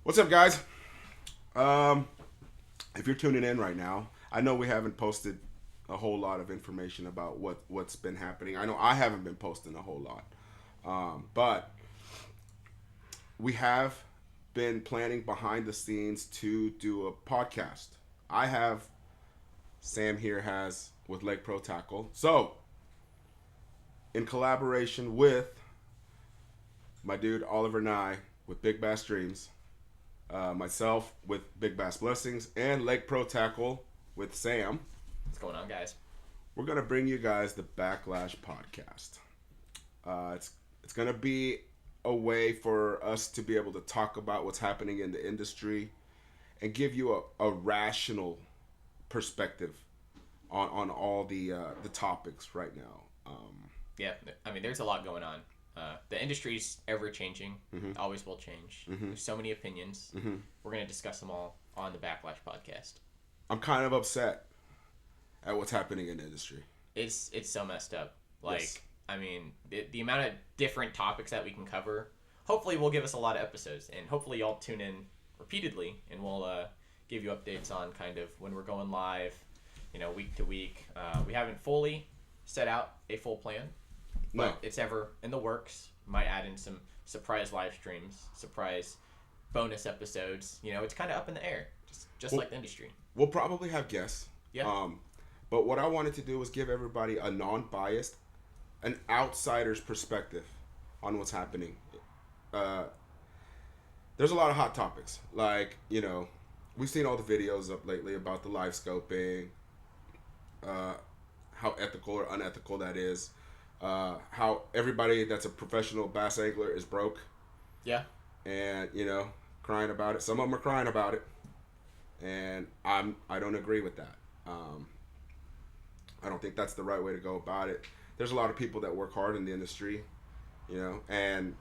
What's up, guys? If you're tuning in right now, I know we haven't posted a whole lot of information about what's been happening. I know I haven't been posting a whole lot, but we have been planning behind the scenes to do a podcast. I have, Sam here has with Lake Pro Tackle. So, in collaboration with my dude Oliver Nye with Big Bass Dreams, myself with Big Bass Blessings, and Lake Pro Tackle with Sam. What's going on, guys? We're gonna bring you guys the Backlash podcast. It's gonna be a way for us to be able to talk about what's happening in the industry and give you a rational perspective on all the topics right now. Yeah, I mean, there's a lot going on. The industry's ever changing, always will change. There's so many opinions. We're going to discuss them all on the Backlash podcast. I'm kind of upset at what's happening in the industry. It's so messed up. Like, Yes. I mean, the amount of different topics that we can cover, hopefully will give us a lot of episodes. And hopefully y'all tune in repeatedly, and we'll give you updates on kind of when we're going live, week to week. We haven't fully set out a full plan. But No. it's ever in the works. Might add in some surprise live streams, surprise bonus episodes. It's kind of up in the air, just like the industry. We'll probably have guests. Yeah. But what I wanted to do was give everybody a non-biased, an outsider's perspective on what's happening. There's a lot of hot topics. Like, we've seen all the videos up lately about the live scoping, how ethical or unethical that is. How everybody that's a professional bass angler is broke. Yeah. And, crying about it. Some of them are crying about it. And I don't agree with that. I don't think that's the right way to go about it. There's a lot of people that work hard in the industry, and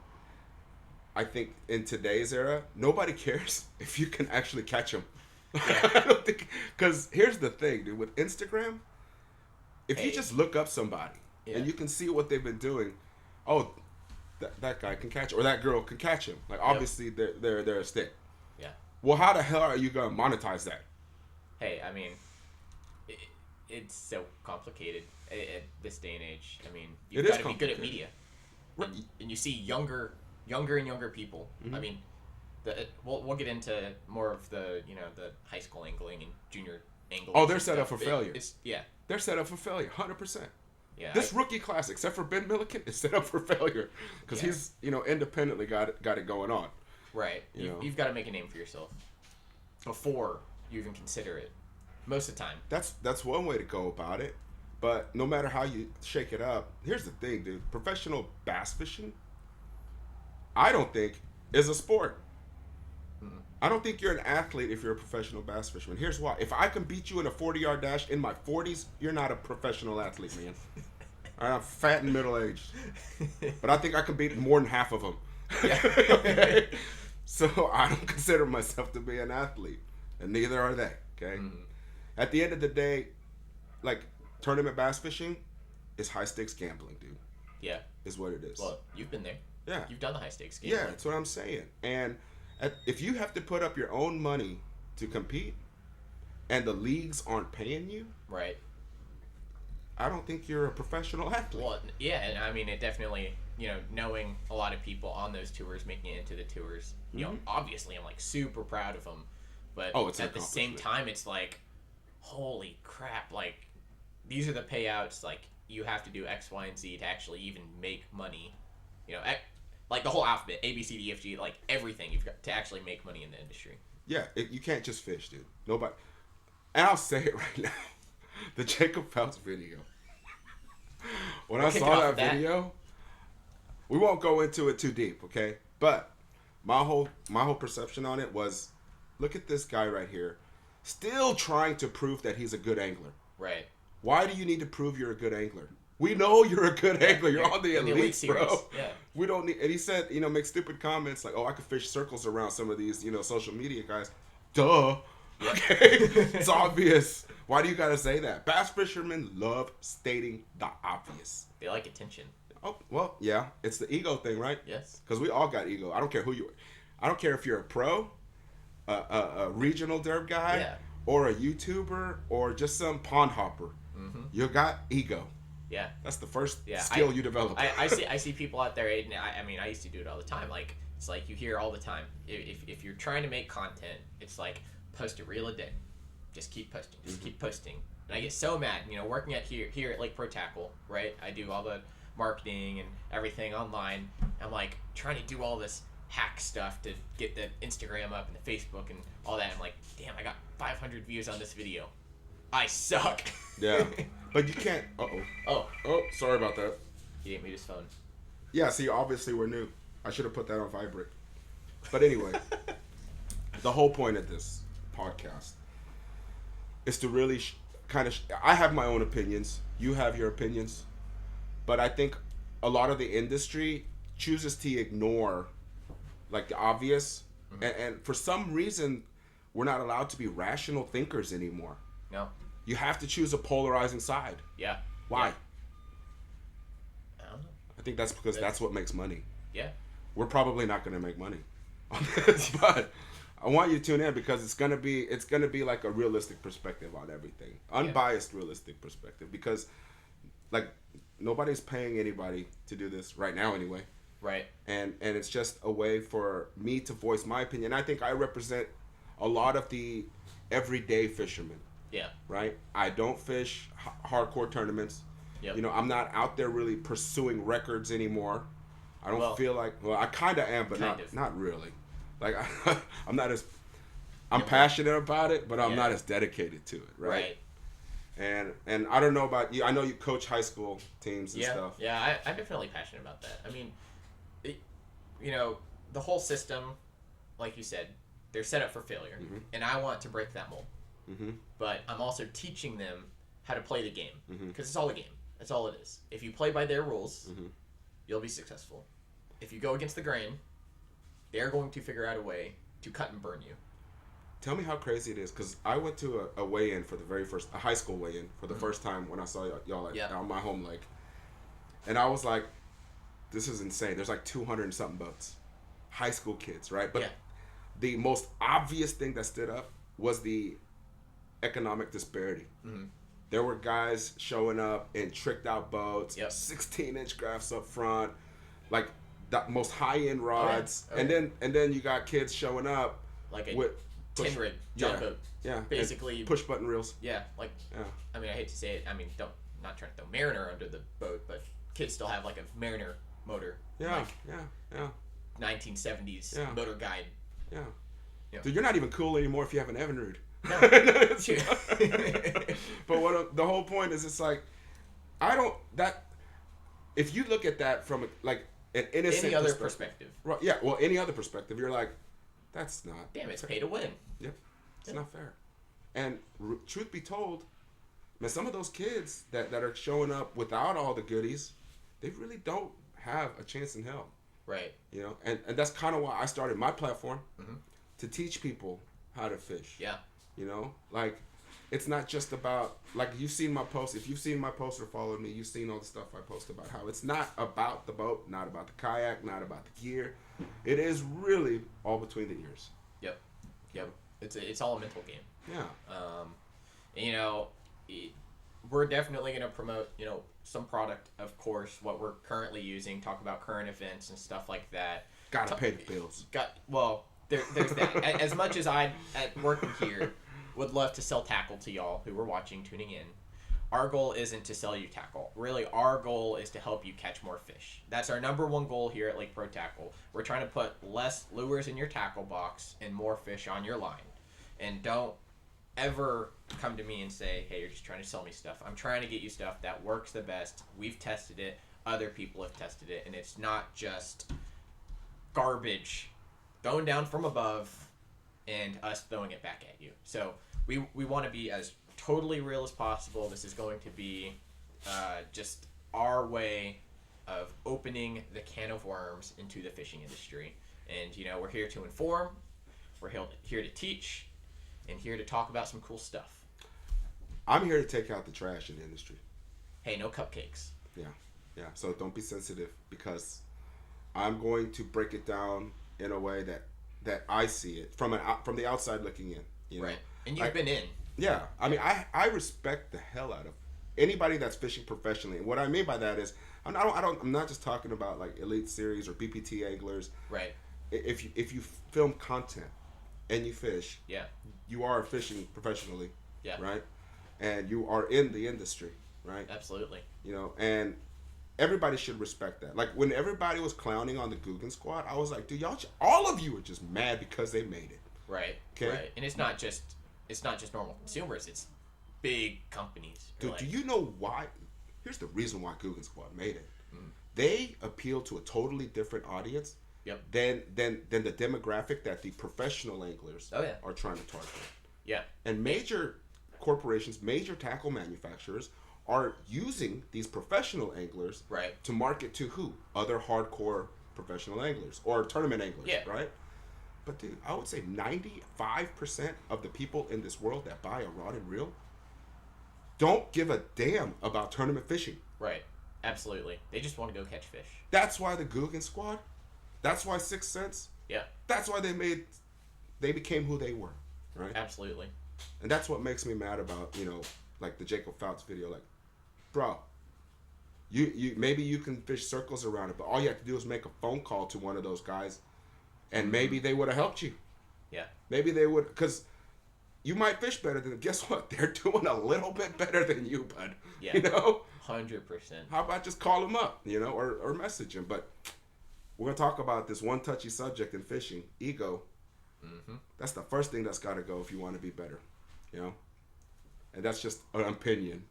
I think in today's era, nobody cares if you can actually catch them. Yeah. I don't think, because here's the thing, dude, with Instagram, if you just look up somebody, Yeah. and you can see what they've been doing. Oh, that guy can catch, or that girl can catch him. Like, obviously, they're a stick. Yeah. Well, how the hell are you gonna monetize that? Hey, I mean, it's so complicated at this day and age. I mean, you've It is got to be good at complicated. media, and you see younger and younger people. I mean, we'll get into more of the the high school angling and junior angling. Oh, they're set up for failure. Yeah. They're set up for failure, 100%. Yeah. This rookie class, except for Ben Milliken, is set up for failure because he's independently got it going on. Right. You've got to make a name for yourself before you even consider it. Most of the time. That's one way to go about it. But no matter how you shake it up, here's the thing, dude. Professional bass fishing, I don't think, is a sport. I don't think you're an athlete if you're a professional bass fisherman. Here's why. If I can beat you in a 40-yard dash in my 40s, you're not a professional athlete, man. I'm fat and middle-aged. But I think I can beat more than half of them. Yeah. Okay? So I don't consider myself to be an athlete. And neither are they, okay? At the end of the day, like, tournament bass fishing is high-stakes gambling, dude. Yeah. Is what it is. Well, you've been there. Yeah. You've done the high stakes game. Yeah, that's what I'm saying. And if you have to put up your own money to compete and the leagues aren't paying you, Right. I don't think you're a professional athlete. Well, yeah, and I mean, it definitely, knowing a lot of people on those tours, making it into the tours, obviously I'm like super proud of them. But It's at an the same accomplishment. time, it's like, holy crap, like, these are the payouts, like, you have to do X, Y, and Z to actually even make money. Like the whole alphabet, A, B, C, D, F, G, like everything you've got to actually make money in the industry. Yeah, you can't just fish, dude. Nobody. And I'll say it right now. The Jacob Phelps video. When I Kick it saw off that with that. video, we won't go into it too deep, okay? But my whole perception on it was, look at this guy right here, still trying to prove that he's a good angler. Right. Why do you need to prove you're a good angler? We know you're a good angler. You're on the in the elite, elite series. bro. Yeah. We don't need. And he said, make stupid comments like, "Oh, I could fish circles around some of these, social media guys." Duh. Okay, it's obvious. Why do you gotta say that? Bass fishermen love stating the obvious. They like attention. Oh, well, yeah, it's the ego thing, right? Yes. Because we all got ego. I don't care who you are. I don't care if you're a pro. a regional derb guy, Yeah. or a YouTuber, or just some pond hopper. Mm-hmm. You got ego. Yeah. That's the first Yeah, skill you develop. I see people out there, and I mean, I used to do it all the time. Like, it's like you hear all the time. If you're trying to make content, it's like, post a reel a day. Just keep posting. Just keep posting. And I get so mad, working here at Lake Pro Tackle, right? I do all the marketing and everything online. I'm like trying to do all this hack stuff to get the Instagram up and the Facebook and all that. I'm like, damn, I got 500 views on this video. I suck. Yeah, but you can't. Oh, sorry about that. He didn't mute his phone. Yeah, see, obviously we're new. I should have put that on vibrate. But anyway, the whole point of this podcast is to really I have my own opinions. You have your opinions. But I think a lot of the industry chooses to ignore, like, the obvious. Mm-hmm. And for some reason, we're not allowed to be rational thinkers anymore. No. You have to choose a polarizing side. Yeah. Why? Yeah. I don't know. I think that's because that's what makes money. Yeah. We're probably not going to make money on this, but I want you to tune in because it's gonna be like a realistic perspective on everything, unbiased, realistic perspective. Because, like, nobody's paying anybody to do this right now, anyway. Right. And it's just a way for me to voice my opinion. I think I represent a lot of the everyday fishermen. Yeah. Right. I don't fish hardcore tournaments. Yep. I'm not out there really pursuing records anymore. I don't feel like. Well, I kind of am, but not really. Like, I'm passionate about it, but I'm not as dedicated to it, right? And I don't know about you. I know you coach high school teams and stuff. Yeah, I'm definitely passionate about that. I mean, the whole system, like you said, they're set up for failure, mm-hmm. and I want to break that mold. Mm-hmm. But I'm also teaching them how to play the game, because it's all a game. That's all it is. If you play by their rules, mm-hmm. you'll be successful. If you go against the grain, they're going to figure out a way to cut and burn you. Tell me how crazy it is, because I went to a weigh-in for a high school weigh-in for the mm-hmm. first time when I saw y'all on my home lake. And I was like, this is insane. There's like 200 and something boats. High school kids, right? But the most obvious thing that stood up was the economic disparity. Mm-hmm. There were guys showing up in tricked out boats, 16-inch graphs up front, like the most high-end rods. Oh, yeah. And then you got kids showing up like with 10 rig John boat. Yeah. Basically push button reels. Yeah, like I mean, I hate to say it. I mean, not trying to throw Mariner under the boat, but kids still have like a Mariner motor. Yeah. Like 1970s motor guide. Yeah. Dude, you're not even cool anymore if you have an Evinrude. No. But the whole point is, it's like, if you look at that from like an innocent any other perspective. Right, yeah, well, any other perspective, you're like, that's not. Damn, it's pay to win. Yep. It's not fair. And truth be told, man, some of those kids that are showing up without all the goodies, they really don't have a chance in hell. Right. And that's kind of why I started my platform, mm-hmm. to teach people how to fish. Yeah. Like, it's not just about, like, you've seen my posts. If you've seen my posts or followed me, you've seen all the stuff I post about how it's not about the boat, not about the kayak, not about the gear. It is really all between the ears. Yep. It's all a mental game. Yeah. We're definitely going to promote, some product, of course, what we're currently using, talk about current events and stuff like that. Gotta pay the bills. There's that. As much as I, at working here, would love to sell tackle to y'all who are watching, tuning in, our goal isn't to sell you tackle. Really, our goal is to help you catch more fish. That's our number one goal here at Lake Pro Tackle. We're trying to put less lures in your tackle box and more fish on your line. And don't ever come to me and say, hey, you're just trying to sell me stuff. I'm trying to get you stuff that works the best. We've tested it. Other people have tested it. And it's not just garbage going down from above and us throwing it back at you. So we want to be as totally real as possible. This is going to be just our way of opening the can of worms into the fishing industry. And, we're here to inform, we're here to teach, and here to talk about some cool stuff. I'm here to take out the trash in the industry. Hey, no cupcakes. Yeah. So don't be sensitive, because I'm going to break it down in a way that I see it from the outside looking in. You know? Right. And you've been in. Yeah, I mean, I respect the hell out of anybody that's fishing professionally. And what I mean by that is, I'm not just talking about like Elite Series or BPT anglers. Right. If you film content and you fish, yeah, you are fishing professionally. Yeah. Right. And you are in the industry. Right. Absolutely. You know, and everybody should respect that. Like when everybody was clowning on the Guggen Squad, I was like, dude, all of you are just mad because they made it. Right. Okay. Right. And it's not just normal consumers. It's big companies. Dude, like, do you know why? Here's the reason why Guggen Squad made it. They appeal to a totally different audience. Yep. Than the demographic that the professional anglers are trying to target. Yeah. And major corporations, major tackle manufacturers are using these professional anglers to market to who? Other hardcore professional anglers or tournament anglers, right? But dude, I would say 95% of the people in this world that buy a rod and reel don't give a damn about tournament fishing. Right. Absolutely. They just want to go catch fish. That's why the Guggen Squad, that's why Sixth Sense, that's why they became who they were, right? Absolutely. And that's what makes me mad about, you know, like the Jacob Fouts video. Like, bro, you maybe you can fish circles around it, but all you have to do is make a phone call to one of those guys, and maybe they would have helped you. Yeah. Maybe they would, because you might fish better than them. Guess what? They're doing a little bit better than you, bud. Yeah. You know? 100%. How about just call them up, you know, or message them? But we're going to talk about this one touchy subject in fishing, ego. That's the first thing that's got to go if you want to be better, you know? And that's just an opinion.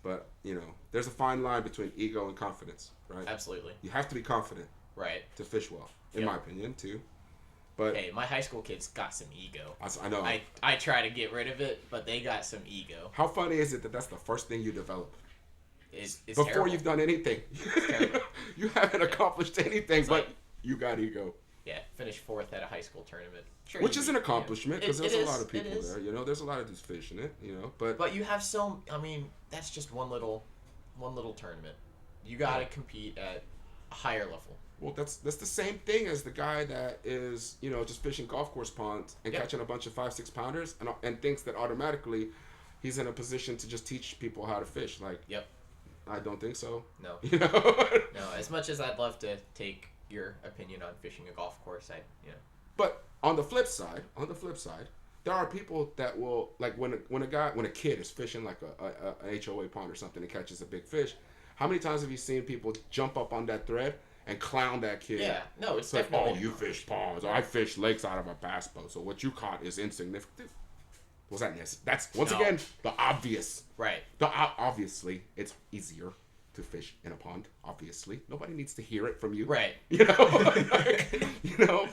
But, you know, there's a fine line between ego and confidence, right? Absolutely. You have to be confident. Right. To fish well, in my opinion, too. But hey, my high school kids got some ego. I know. I try to get rid of it, but they got some ego. How funny is it that that's the first thing you develop? It's before terrible. You've done anything. You haven't accomplished anything, but you got ego. Yeah, finished 4th at a high school tournament. Sure, which is an accomplishment because there's a lot of people there. You know, there's a lot of dudes fishing it. You know, but you have I mean, that's just one little tournament. You got to compete at a higher level. Well, that's the same thing as the guy that is, you know, just fishing golf course ponds and catching a bunch of 5-6 pounders and thinks that automatically he's in a position to just teach people how to fish. Like, I don't think so. No. You know? No. As much as I'd love to take your opinion on fishing a golf course, But on the flip side, there are people that will, like when a kid is fishing like a HOA pond or something and catches a big fish. How many times have you seen people jump up on that thread and clown that kid? Yeah, no, it's like, definitely. oh, you fish ponds. I fish lakes out of a bass boat. So what you caught is insignificant. Was that necessary? That's once again the obvious. Right. Obviously, it's easier to fish in a pond. Obviously, nobody needs to hear it from you. Right. You know, you know,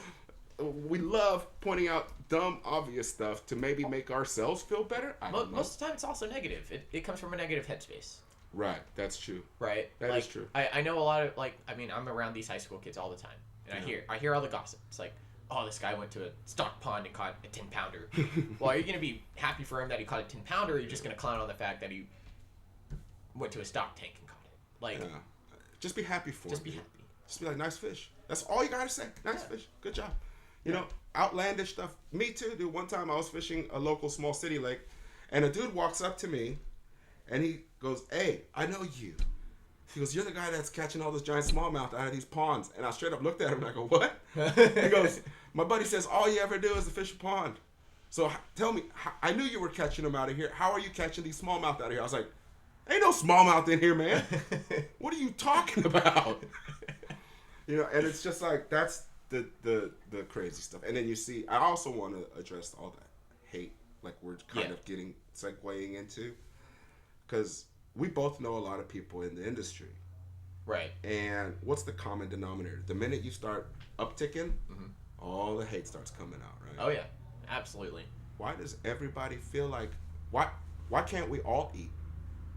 we love pointing out dumb, obvious stuff to maybe make ourselves feel better. Most of the time, it's also negative. It comes from a negative headspace. Right, that's true. Right, that is true. I know a lot of I'm around these high school kids all the time, and I hear all the gossip. It's like, oh, this guy went to a stock pond and caught a 10-pounder. Well, are you gonna be happy for him that he caught a 10-pounder, or are you just gonna clown on the fact that he went to a stock tank and caught it? Like, just be happy for him. Just be happy. Just be like, nice fish. That's all you gotta say. Nice fish. Good job. You know, outlandish stuff. Me too, dude. One time I was fishing a local small city lake, and a dude walks up to me, and he goes, hey, I know you. He goes, you're the guy that's catching all this giant smallmouth out of these ponds. And I straight up looked at him and I go, what? He goes, my buddy says, all you ever do is to fish a pond. So tell me, I knew you were catching them out of here. How are you catching these smallmouth out of here? I was like, ain't no smallmouth in here, man. What are you talking about? You know, and it's just like, that's the crazy stuff. And then you see, I also want to address all that hate, like we're kind of segueing into. Because we both know a lot of people in the industry. Right. And what's the common denominator? The minute you start upticking, all the hate starts coming out, right? Oh, yeah. Absolutely. Why does everybody feel like, why can't we all eat?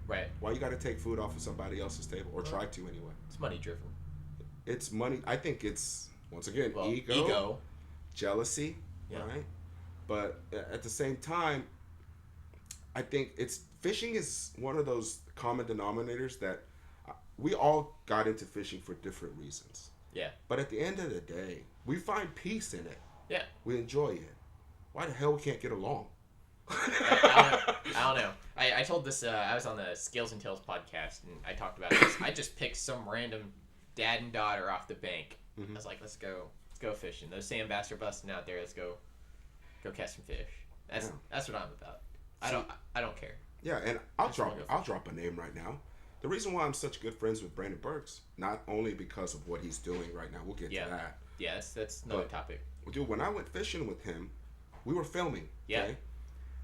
Right. Why you got to take food off of somebody else's table, or try to anyway? It's money driven. It's money. I think it's, once again, ego, jealousy, right? But at the same time, I think fishing is one of those common denominators that we all got into fishing for different reasons. Yeah. But at the end of the day, we find peace in it. Yeah. We enjoy it. Why the hell we can't get along? I don't know. I told this, I was on the Scales and Tails podcast, and I talked about this. I just picked some random dad and daughter off the bank. I was like, let's go fishing. Those sand bass are busting out there. Let's go catch some fish. That's what I'm about. I don't care. Yeah, and I'll drop a name right now. The reason why I'm such good friends with Brandon Burks, not only because of what he's doing right now, we'll get to that. Yeah, that's another topic. Dude, when I went fishing with him, we were filming. Yeah. Okay?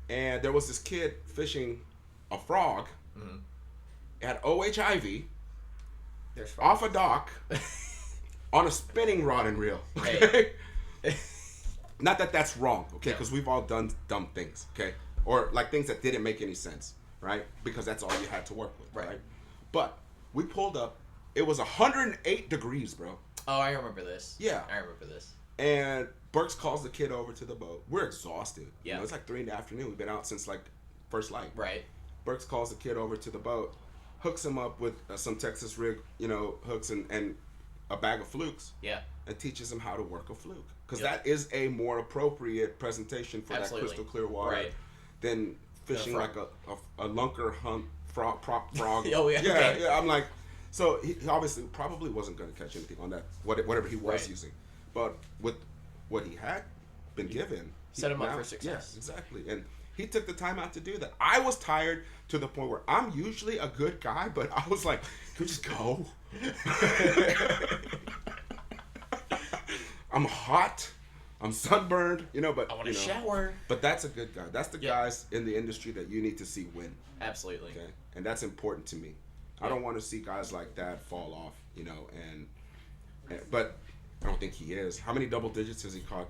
And there was this kid fishing a frog at OHIV off a dock on a spinning rod and reel. Okay? Hey. Not that that's wrong, okay? Because we've all done dumb things, okay? Or like things that didn't make any sense, right? Because that's all you had to work with, right? But we pulled up. It was 108 degrees, bro. Oh, I remember this. Yeah. I remember this. And Burks calls the kid over to the boat. We're exhausted. Yeah. You know, it's like 3 PM. We've been out since like first light. Right. Burks calls the kid over to the boat, hooks him up with some Texas rig, hooks and a bag of flukes. Yeah. And teaches him how to work a fluke. Because that is a more appropriate presentation for that crystal clear water than fishing like a lunker hump frog. Oh, yeah. Yeah, I'm like, so he obviously probably wasn't going to catch anything on that, whatever he was using. But with what he had been given, set him up for success. Yes, exactly. And he took the time out to do that. I was tired to the point where I'm usually a good guy, but I was like, can we just go? I'm hot. I'm sunburned, but I want to shower. But that's a good guy. That's the guys in the industry that you need to see win. Absolutely. Okay, and that's important to me. I don't want to see guys like that fall off, but I don't think he is. How many double digits has he caught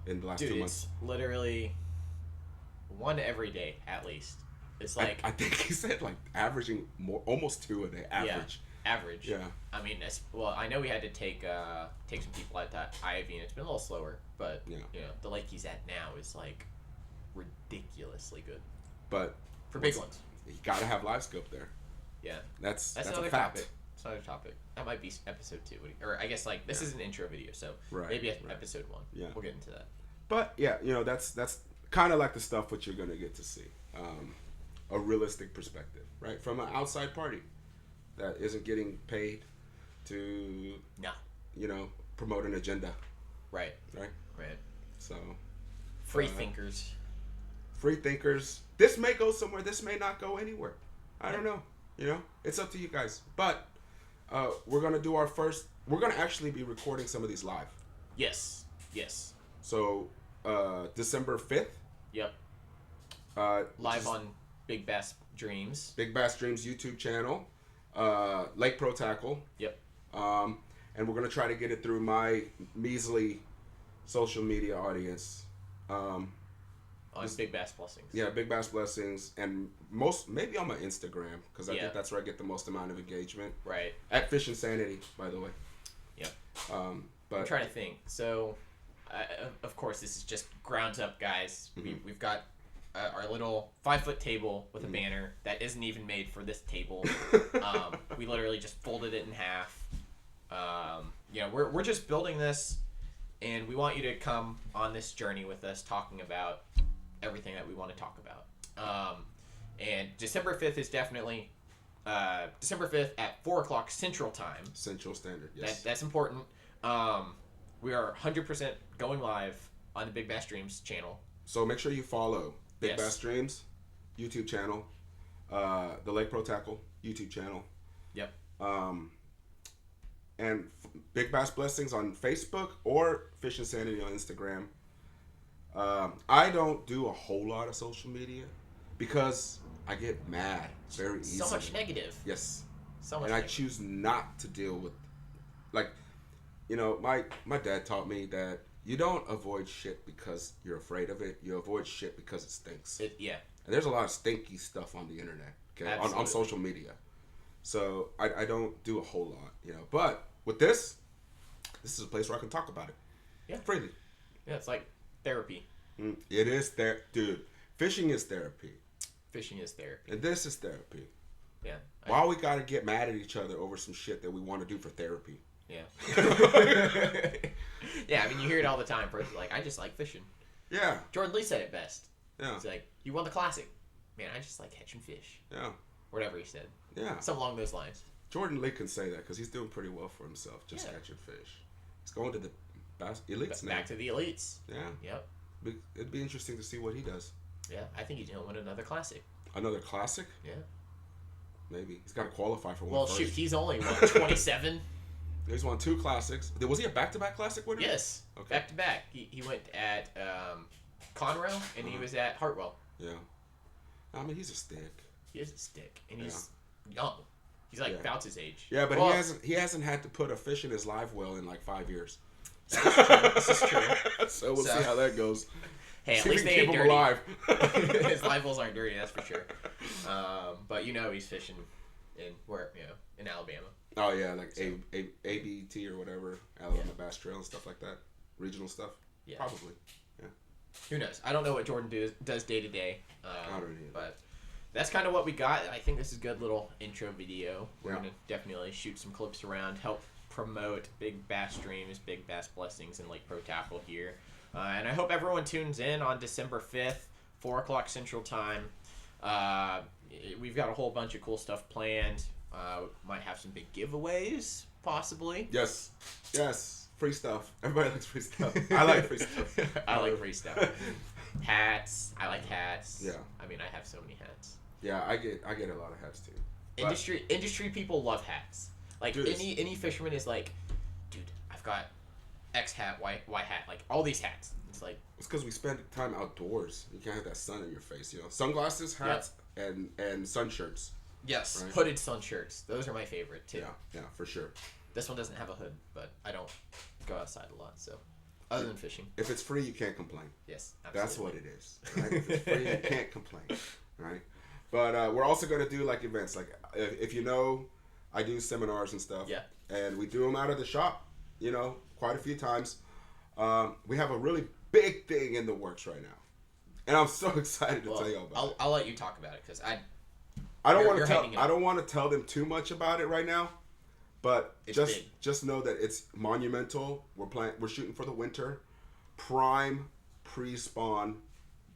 in the last 2 months? It's literally one every day at least. It's like I think he said like averaging almost 2 a day. Average. Average. Yeah. I mean, I know we had to take some people at that IV, and it's been a little slower, but the lake he's at now is like ridiculously good. But for big ones, you gotta have live scope there. Yeah. That's another a fact. topic. It's another topic. That might be episode 2, or I guess like this is an intro video, so maybe episode 1. Yeah. We'll get into that. But yeah, that's kind of like the stuff what you're gonna get to see, a realistic perspective, right, from an outside party that isn't getting paid to promote an agenda. Right. So free thinkers. This may go somewhere, this may not go anywhere. I don't know. It's up to you guys. But we're gonna do we're gonna actually be recording some of these live. Yes. So December 5th. Yep. Live on Big Bass Dreams YouTube channel. Lake Pro Tackle. Yep. And we're gonna try to get it through my measly social media audience. On Big Bass Blessings. Yeah, Big Bass Blessings, and maybe on my Instagram, because I think that's where I get the most amount of engagement. Right. At Fish Insanity, by the way. Yep. But I'm trying to think. So, of course, this is just grounds up, guys. We've got our little 5-foot table with a banner that isn't even made for this table. We literally just folded it in half. We're just building this, and we want you to come on this journey with us, talking about everything that we want to talk about. And December 5th is definitely December 5th at 4:00 Central Time. Central Standard, yes. That's important. We are 100% going live on the Big Bass Dreams channel. So make sure you follow Big Bass Dreams YouTube channel, the Lake Pro Tackle YouTube channel. Yep. And Big Bass Blessings on Facebook or Fish Insanity on Instagram. I don't do a whole lot of social media because I get mad very easily. So much negative. Yes. So much. And I choose not to deal with, my dad taught me that you don't avoid shit because you're afraid of it. You avoid shit because it stinks. And there's a lot of stinky stuff on the internet, okay, on social media. So I don't do a whole lot, But with this is a place where I can talk about it. Yeah. Freely. Yeah, it's like therapy. It is dude. Fishing is therapy. Fishing is therapy. And this is therapy. Yeah. Why we gotta get mad at each other over some shit that we want to do for therapy? Yeah. Yeah, I mean, you hear it all the time. Person's like, I just like fishing. Yeah. Jordan Lee said it best. Yeah. He's like, you won the classic. Man, I just like catching fish. Yeah. Whatever he said. Yeah. Something along those lines. Jordan Lee can say that because he's doing pretty well for himself, just catching fish. He's going to the elites now. Back to the elites. Yeah. Yep. It'd be interesting to see what he does. Yeah, I think he's gonna win another classic. Another classic? Yeah. Maybe he's got to qualify for one. Well, first. shoot, he's only 27. He's won 2 classics. Was he a back-to-back classic winner? Yes. Okay. Back to back. He went at Conrail and he was at Hartwell. Yeah. I mean, he's a stick. He is a stick, and he's young. He's like about his age. Yeah, but he hasn't had to put a fish in his live well in like 5 years. This is true. So we'll see how that goes. Hey, at least they ain't dirty. His live wells aren't dirty, that's for sure. But he's fishing in Alabama. Oh yeah, like ABT or whatever, Alabama Bass Trail and stuff like that, regional stuff. Yeah, probably. Yeah. Who knows? I don't know what Jordan does day to day. I don't either. But that's kind of what we got. I think this is a good little intro video. We're gonna definitely shoot some clips around, help promote big bass streams, big bass blessings, and Lake Pro Tackle here. And I hope everyone tunes in on December 5th, 4 o'clock Central Time. We've got a whole bunch of cool stuff planned. Might have some big giveaways, possibly. Yes. Free stuff. Everybody likes free stuff. I like free stuff. I like free stuff. Hats. I like hats. Yeah. I mean, I have so many hats. Yeah, I get a lot of hats too. Industry people love hats. Like, dude, any fisherman is like, dude, I've got X hat, Y hat, like all these hats. It's like, it's because we spend time outdoors. You can't have that sun in your face, Sunglasses, hats, and sun shirts. Yes, right? Hooded sun shirts. Those are my favorite too. Yeah, for sure. This one doesn't have a hood, but I don't go outside a lot, so other than fishing. If it's free, you can't complain. Yes, absolutely. That's what it is. Right? If it's free, you can't complain. Right? But we're also gonna do like events. Like if I do seminars and stuff. Yeah. And we do them out of the shop. Quite a few times. We have a really big thing in the works right now, and I'm so excited to tell you about it. I'll let you talk about it because I don't want to tell them too much about it right now, but just know that it's monumental. We're shooting for the winter, prime pre-spawn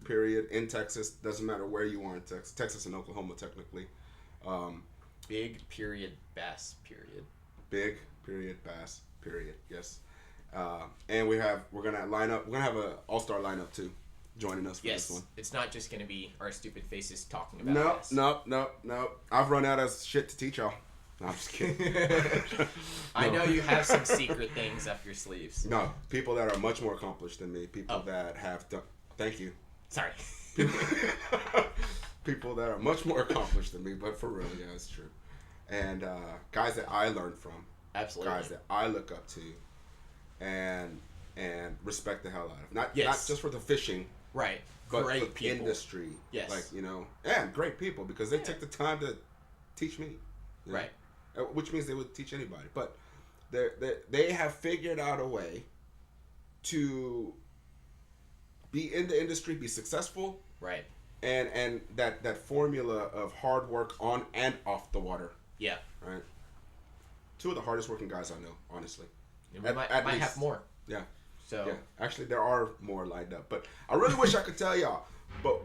period in Texas. Doesn't matter where you are in Texas and Oklahoma technically. Big period bass period. Big period bass period. Yes. And we're gonna have an all-star lineup too, joining us for this one. It's not just gonna be our stupid faces talking about this. No. I've run out of shit to teach y'all. No, I'm just kidding. I know you have some secret things up your sleeves. No, people that are much more accomplished than me. People that have done. Thank you. Sorry. People that are much more accomplished than me, but for real, yeah, it's true. And guys that I learned from. Absolutely. Guys that I look up to, and respect the hell out of. Not just for the fishing, right? But great for the people. industry, yes. And great people because they took the time to teach me, right? Which means they would teach anybody. But they have figured out a way to be in the industry, be successful, right? And that formula of hard work on and off the water, right. 2 of the hardest working guys I know, honestly. We might have more. Yeah. So yeah, actually, there are more lined up, but I really wish I could tell y'all. But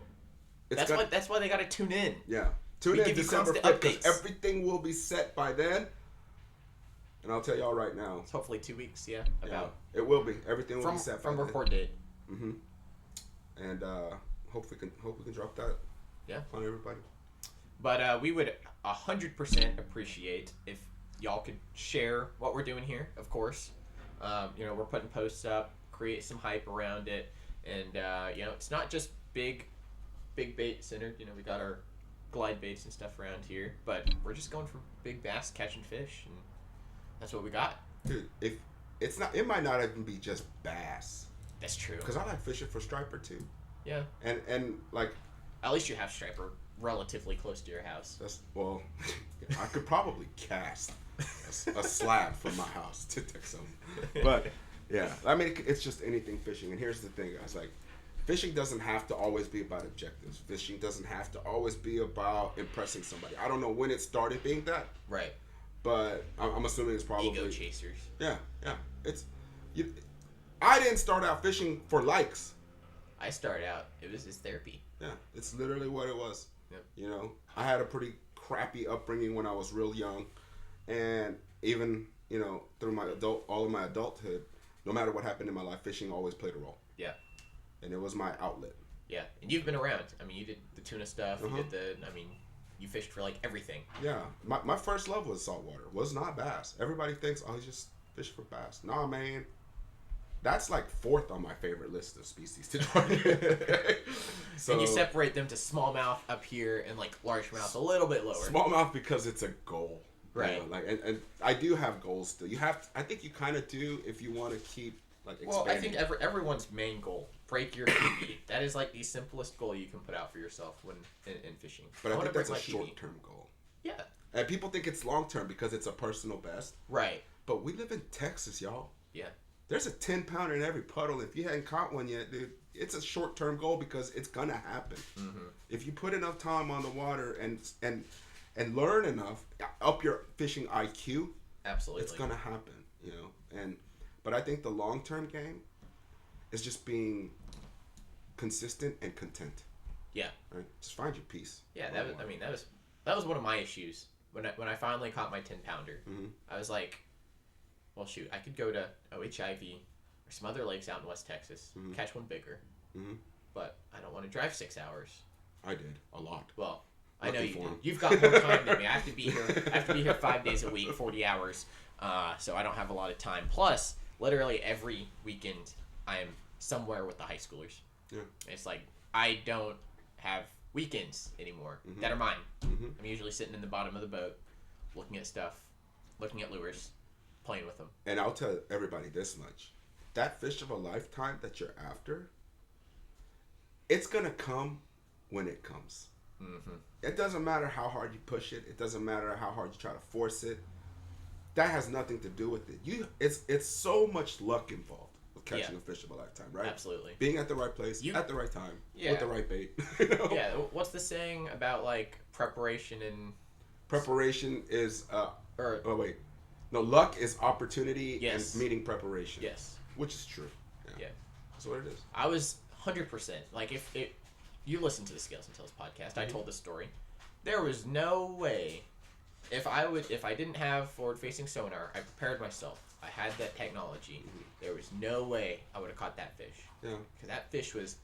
that's why they got to tune in. Yeah, tune in December 5th because everything will be set by then. And I'll tell y'all right now. It's hopefully 2 weeks. Yeah, it will be. Everything will be set from report date. Mm-hmm. And hope we can drop that. Yeah. On everybody. But we would 100% appreciate if y'all could share what we're doing here, of course. We're putting posts up, create some hype around it, and it's not just big bait centered. We got our glide baits and stuff around here, but we're just going for big bass catching fish, and that's what we got. Dude, it might not even be just bass. That's true. Because I like fishing for striper too. Yeah. And like, at least you have striper relatively close to your house. I could probably cast a slab from my house to Texas. But yeah, I mean, it's just anything fishing. And here's the thing, guys, like, fishing doesn't have to always be about objectives. Fishing doesn't have to always be about impressing somebody. I don't know when it started being that. Right. but I'm assuming it's probably ego chasers. Yeah. It's you. I didn't start out fishing for likes. I started out. It was his therapy. Yeah, it's literally what it was. Yep. You know, I had a pretty crappy upbringing when I was real young, and even through all of my adulthood, no matter what happened in my life, fishing always played a role. Yeah. And it was my outlet. Yeah, and you've been around. I mean, you did the tuna stuff. You did you fished for like everything. Yeah, my first love was saltwater. Was not bass. Everybody thinks I just fish for bass. Nah, man. That's like fourth on my favorite list of species to target. So, and you separate them to smallmouth up here and like largemouth a little bit lower. Smallmouth because it's a goal, right? Like, and I do have goals still. You have, I think you kind of do if you want to keep like expanding. Well, I think everyone's main goal, break your PB. That is like the simplest goal you can put out for yourself when in fishing. But I think that's a short-term goal. Yeah. And people think it's long-term because it's a personal best. Right. But we live in Texas, y'all. Yeah. There's a 10-pounder in every puddle. If you hadn't caught one yet, dude, it's a short-term goal because it's gonna happen. Mm-hmm. If you put enough time on the water and learn enough, up your fishing IQ, absolutely, it's gonna happen. But I think the long-term game is just being consistent and content. Yeah. Right. Just find your peace. Yeah. That was one of my issues when I finally caught my 10-pounder. Mm-hmm. I was like, well, shoot, I could go to OHIV or some other lakes out in West Texas, catch one bigger, but I don't want to drive 6 hours. I did a lot. Well, I know you do. You've got more time than me. I have to be here 5 days a week, 40 hours, so I don't have a lot of time. Plus, literally every weekend, I am somewhere with the high schoolers. Yeah. It's like I don't have weekends anymore that are mine. I'm usually sitting in the bottom of the boat, looking at stuff, looking at lures, playing with them. And I'll tell everybody this much. That fish of a lifetime that you're after, it's going to come when it comes. Mm-hmm. It doesn't matter how hard you push it. It doesn't matter how hard you try to force it. That has nothing to do with it. It's so much luck involved with catching a fish of a lifetime, right? Absolutely. Being at the right place, at the right time, with the right bait. Yeah. What's the saying about like preparation and... Preparation is... No, luck is opportunity and meeting preparation. Yes. Which is true. Yeah. That's what it is. I was 100%. Like, if you listen to the Scales and Tails podcast, I told this story. There was no way, if I didn't have forward-facing sonar, I prepared myself. I had that technology. There was no way I would have caught that fish. Yeah. Because that fish was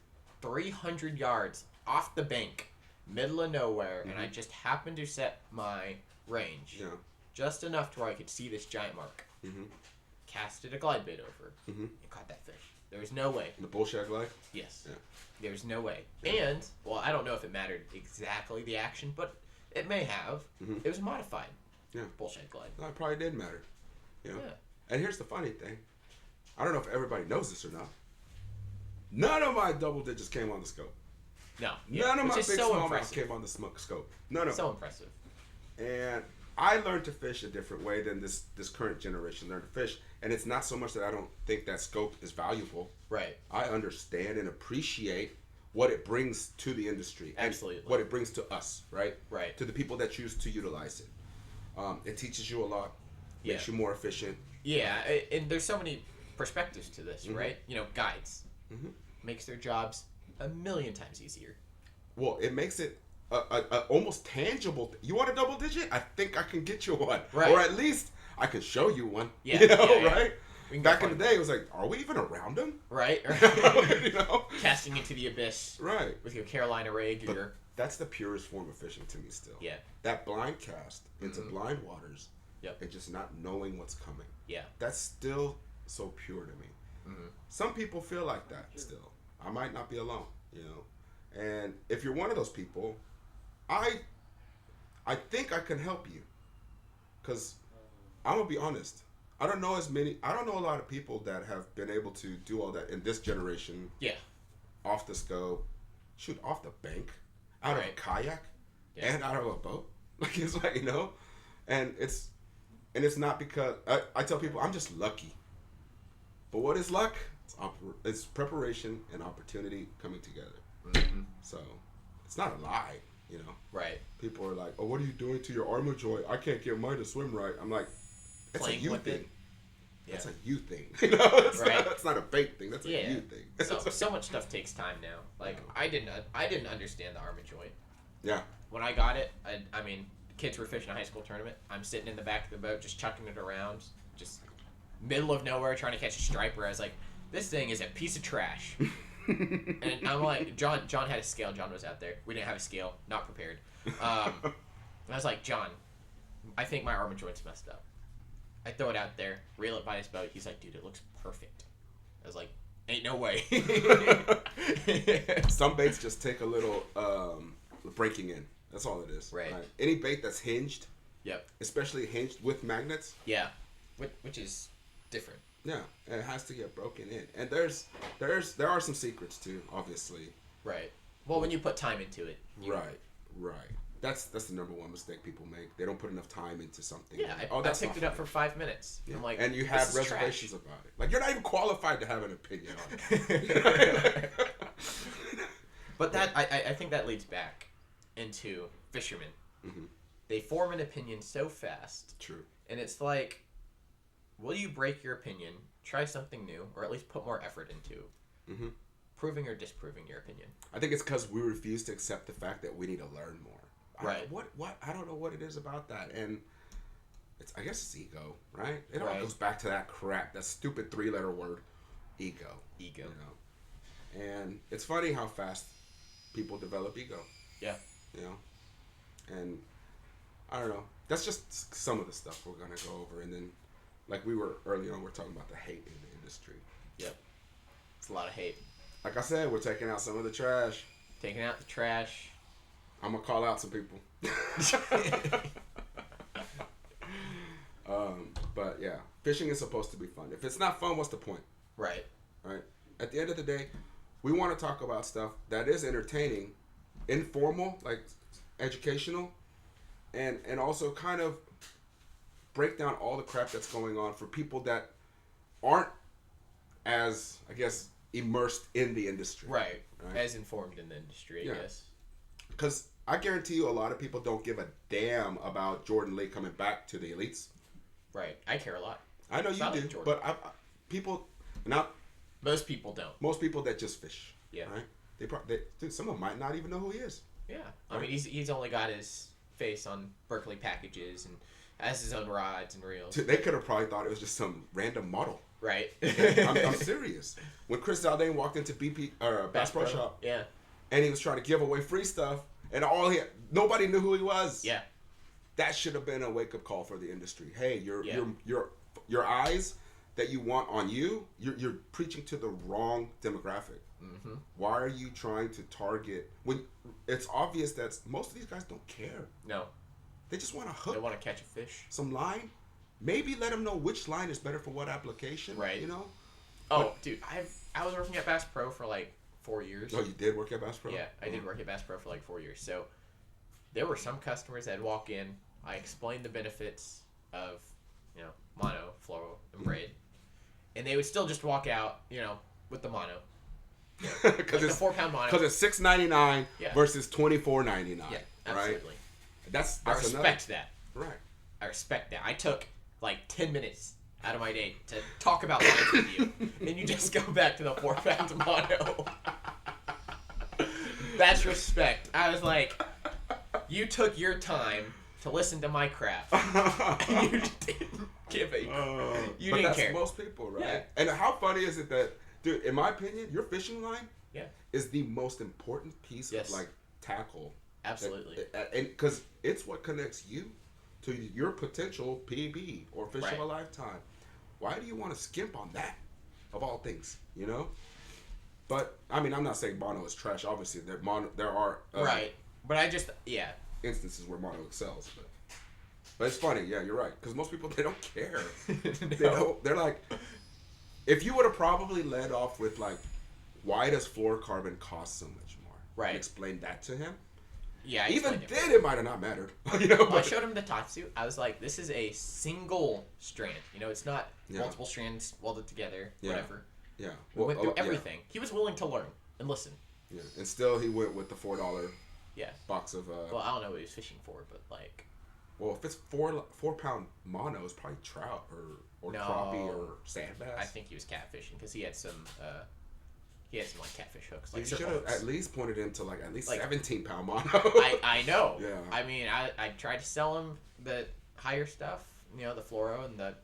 300 yards off the bank, middle of nowhere, and I just happened to set my range. Yeah. Just enough to where I could see this giant mark. Casted a glide bait over and caught that fish. There was no way. The bullshag glide? Yes. Yeah. There was no way. Yeah. And, well, I don't know if it mattered exactly the action, but it may have. It was a modified bullshag glide. No, it probably did matter. Yeah. And here's the funny thing. I don't know if everybody knows this or not. None of my double digits came on the scope. No. None of my big smallmouth came on the scope. None of them. So impressive. And I learned to fish a different way than this current generation learned to fish. And it's not so much that I don't think that scope is valuable. Right. I understand and appreciate what it brings to the industry. Absolutely. And what it brings to us, right? Right. To the people that choose to utilize it. It teaches you a lot. Makes you more efficient. Yeah, and there's so many perspectives to this, right? Guides. Makes their jobs a million times easier. Well, it makes it a almost tangible. You want a double digit? I think I can get you one. Right. Or at least I can show you one. Yeah. Right? Back in the day, it was like, are we even around them? Right. Casting into the abyss. Right. With your Carolina rig. But that's the purest form of fishing to me still. Yeah. That blind cast into blind waters. Yep. And just not knowing what's coming. Yeah. That's still so pure to me. Some people feel like that still. I might not be alone, And if you're one of those people, I think I can help you. Because I'm going to be honest. I don't know a lot of people that have been able to do all that in this generation. Yeah. Off the scope. Shoot, off the bank. Out of a kayak. Yeah. And out of a boat. Like, it's like, And it's not because... I tell people, I'm just lucky. But what is luck? It's preparation and opportunity coming together. So, it's not a lie. You know, Right. people are like, "Oh, what are you doing to your armor joint? I can't get mine to swim right." I'm like, "It's a Playing you with thing. it. Yeah. That's a you thing. You know, it's Right. That's not a bait thing. That's a you thing." So much stuff takes time now. Like I didn't understand the armor joint. Yeah. When I got it, I mean, kids were fishing a high school tournament. I'm sitting in the back of the boat, just chucking it around, just middle of nowhere, trying to catch a striper. I was like, this thing is a piece of trash. And I'm like, John had a scale. John was out there. We didn't have a scale. Not prepared. And I was like, John, I think my armor joint's messed up. I throw it out there, reel it by his boat. He's like, dude, it looks perfect. I was like, ain't no way. Some baits just take a little breaking in. That's all it is. Right. Any bait that's hinged, Yep. especially hinged with magnets, Yeah. Which is different. yeah, it has to get broken in. And there are some secrets too, obviously. Right. Well, when you put time into it. Right. That's the number one mistake people make. They don't put enough time into something. Yeah, Like, I picked it up for 5 minutes. Yeah. I'm like, and you this have is reservations trash. about it. Like, you're not even qualified to have an opinion on it. But that I think that leads back into fishermen. Mm-hmm. They form an opinion so fast. True. And it's like, will you break your opinion, try something new, or at least put more effort into proving or disproving your opinion? I think it's because we refuse to accept the fact that we need to learn more. Right. What? I don't know what it is about that. And I guess it's ego, right? It all Right. goes back to that crap, that stupid 3-letter word, ego. Ego. You know? And it's funny how fast people develop ego. Yeah. You know? And I don't know. That's just some of the stuff we're going to go over. And then, like we were early on, we're talking about the hate in the industry. Yep. It's a lot of hate. Like I said, we're taking out some of the trash. Taking out the trash. I'm going to call out some people. But yeah, fishing is supposed to be fun. If it's not fun, what's the point? Right. Right? At the end of the day, we want to talk about stuff that is entertaining, informal, like educational, and also kind of break down all the crap that's going on for people that aren't as, I guess, immersed in the industry. Right. As informed in the industry, I guess. Because I guarantee you a lot of people don't give a damn about Jordan Lee coming back to the elites. Right. I care a lot. I know you Not do, like Jordan. but people, not Most people don't. most people that just fish. Yeah. Right? Dude, some of them might not even know who he is. Yeah. I mean, he's only got his face on Berkeley packages and has his own rods and reels. They could have probably thought it was just some random model. Right. I'm serious. When Chris Zaldane walked into Bass Pro Shop, yeah, and he was trying to give away free stuff, and nobody knew who he was. Yeah. That should have been a wake up call for the industry. Hey, your eyes that you want on you're preaching to the wrong demographic. Mm-hmm. Why are you trying to target when it's obvious that most of these guys don't care? No. They just want to hook. They want to catch a fish. Some line. Maybe let them know which line is better for what application. Right. You know. Oh, dude, I was working at Bass Pro for like 4 years. Oh, you did work at Bass Pro? Yeah, I did work at Bass Pro for like 4 years. So there were some customers that walk in. I explained the benefits of, mono, fluoro, and braid, and they would still just walk out, with the mono. Because like the 4-pound mono. Because it's $6.99 Yeah. versus $24.99. Yeah, absolutely. Right? That's I respect another. that. Right. I respect that. I took like 10 minutes out of my day to talk about lines with you, and you just go back to the 4-pound mono. That's respect. I was like, you took your time to listen to my crap. And you didn't give a. You didn't care. Most people, right? Yeah. And how funny is it that, dude? In my opinion, your fishing line, is the most important piece of like tackle. Absolutely. And because it's what connects you to your potential PB or fish of a lifetime. Why do you want to skimp on that, of all things? But I mean, I'm not saying mono is trash. Obviously, there are right. But I just instances where mono excels. But it's funny. Yeah, you're right. Because most people, they don't care. No. They're like, if you would have probably led off with like, why does fluorocarbon cost so much more? Right. And explained that to him. Yeah. Even then, it might have not mattered. I showed him the Tatsu. I was like, this is a single strand. It's not multiple strands welded together. Whatever. Yeah. We went through everything. He was willing to learn and listen. Yeah. And still, he went with the $4 Yeah. box of. Well, I don't know what he was fishing for, but like. Well, if it's 4 pound mono, it's probably trout or No. crappie or sand bass. I think he was catfishing because he had some like catfish hooks. You Like should have at least pointed him to like at least Like, 17-pound mono. I know. Yeah. I mean, I tried to sell him the higher stuff, the fluoro and the,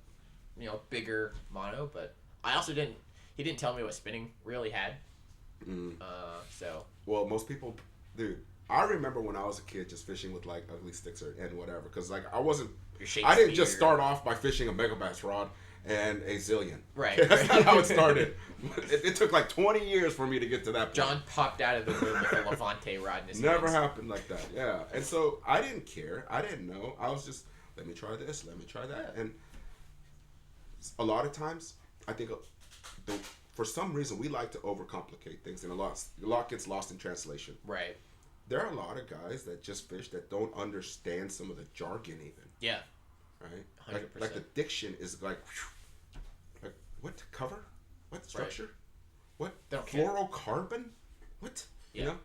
bigger mono, but I also didn't. He didn't tell me what spinning really had. So. Well, most people, dude. I remember when I was a kid just fishing with like ugly sticks and whatever, because like I didn't just start off by fishing a megabass rod and a zillion. Right. That's not how it started. It took like 20 years for me to get to that point. John popped out of the room with a Levante rod in his Never hands. happened like that. Yeah, and so I didn't care. I didn't know. I was just let me try this, let me try that, and a lot of times I think for some reason we like to overcomplicate things, and a lot gets lost in translation. Right. There are a lot of guys that just fish that don't understand some of the jargon even. Yeah. Right? 100%. Like the diction is like what cover? What structure? What They don't care. fluorocarbon? What? Yeah. You know?